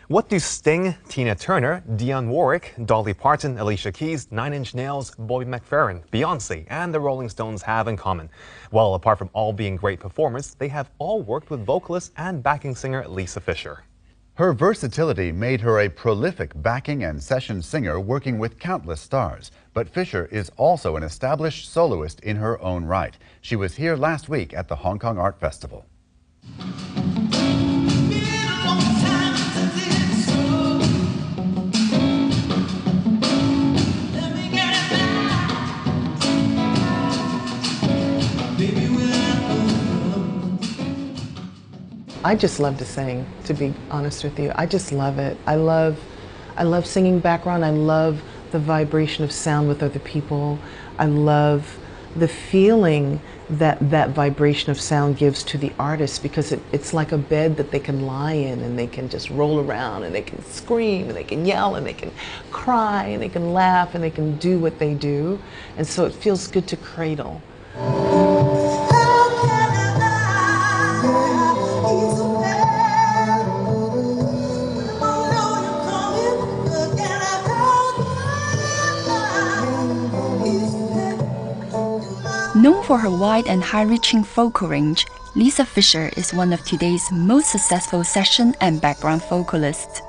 What do Sting, Tina Turner, Dionne Warwick, Dolly Parton, Alicia Keys, Nine Inch Nails, Bobby McFerrin, Beyoncé, and the Rolling Stones have in common? Well, apart from all being great performers, they have all worked with vocalist and backing singer Lisa Fischer. Her versatility made her a prolific backing and session singer working with countless stars. But Fischer is also an established soloist in her own right. She was here last week at the Hong Kong Art Festival. I just love to sing, to be honest with you. I just love it. I love singing background. I love the vibration of sound with other people. I love the feeling that that vibration of sound gives to the artist, because it's like a bed that they can lie in and they can just roll around and they can scream and they can yell and they can cry and they can laugh and they can do what they do. And so it feels good to cradle. Known for her wide and high-reaching vocal range, Lisa Fischer is one of today's most successful session and background vocalists.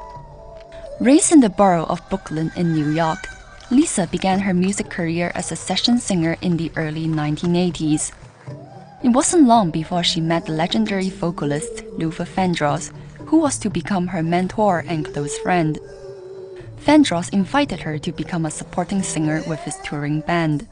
Raised in the borough of Brooklyn in New York, Lisa began her music career as a session singer in the early 1980s. It wasn't long before she met the legendary vocalist Luther Vandross, who was to become her mentor and close friend. Vandross invited her to become a supporting singer with his touring band.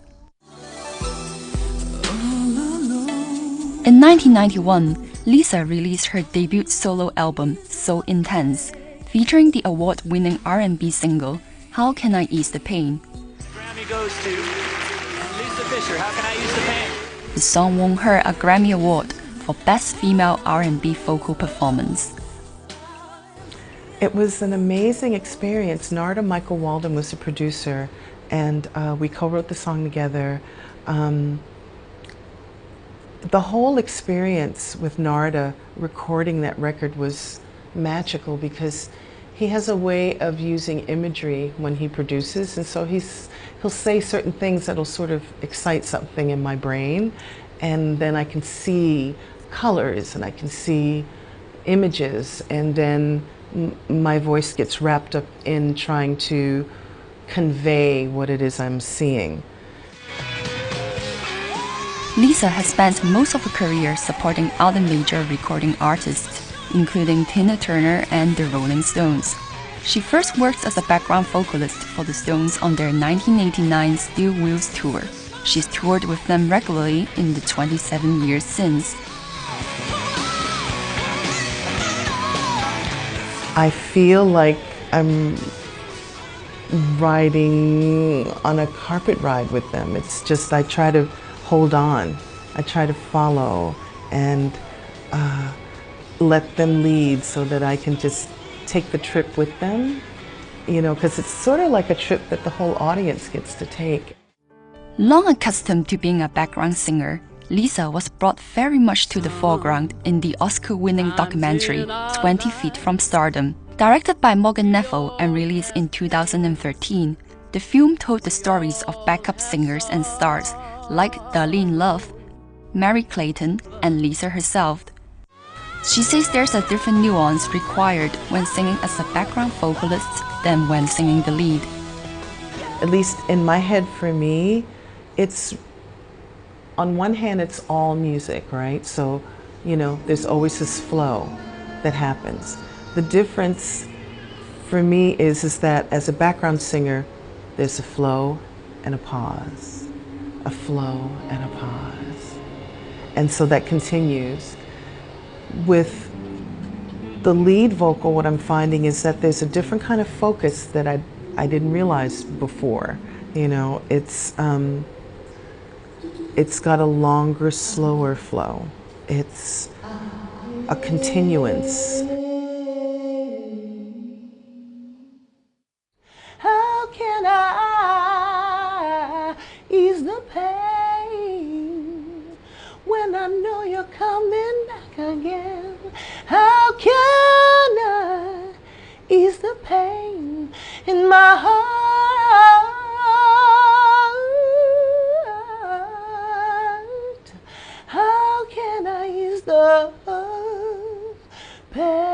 In 1991, Lisa released her debut solo album, So Intense, featuring the award-winning R&B single, How Can I Ease the Pain? Grammy goes to Lisa Fischer, How Can I Ease the Pain? The song won her a Grammy Award for Best Female R&B Vocal Performance. It was an amazing experience. Narda Michael Walden was the producer, and we co-wrote the song together. The whole experience with Narda recording that record was magical, because he has a way of using imagery when he produces, and so he'll say certain things that'll sort of excite something in my brain, and then I can see colors and I can see images, and then my voice gets wrapped up in trying to convey what it is I'm seeing. Lisa has spent most of her career supporting other major recording artists, including Tina Turner and the Rolling Stones. She first worked as a background vocalist for the Stones on their 1989 Steel Wheels tour. She's toured with them regularly in the 27 years since. I feel like I'm riding on a carpet ride with them. It's just, I try to hold on. I try to follow and let them lead so that I can just take the trip with them, you know, because it's sort of like a trip that the whole audience gets to take. Long accustomed to being a background singer, Lisa was brought very much to the foreground in the Oscar-winning documentary 20 Feet from Stardom. Directed by Morgan Neville and released in 2013, the film told the stories of backup singers and stars like Darlene Love, Mary Clayton, and Lisa herself. She says there's a different nuance required when singing as a background vocalist than when singing the lead. At least in my head, for me, it's, on one hand, it's all music, right? So, you know, there's always this flow that happens. The difference for me is that as a background singer, there's a flow and a pause, a flow and a pause. And so that continues. With the lead vocal, what I'm finding is that there's a different kind of focus that I didn't realize before. You know, it's got a longer, slower flow. It's a continuance. How can I ease the pain when I know you're coming back again? How can I ease Pay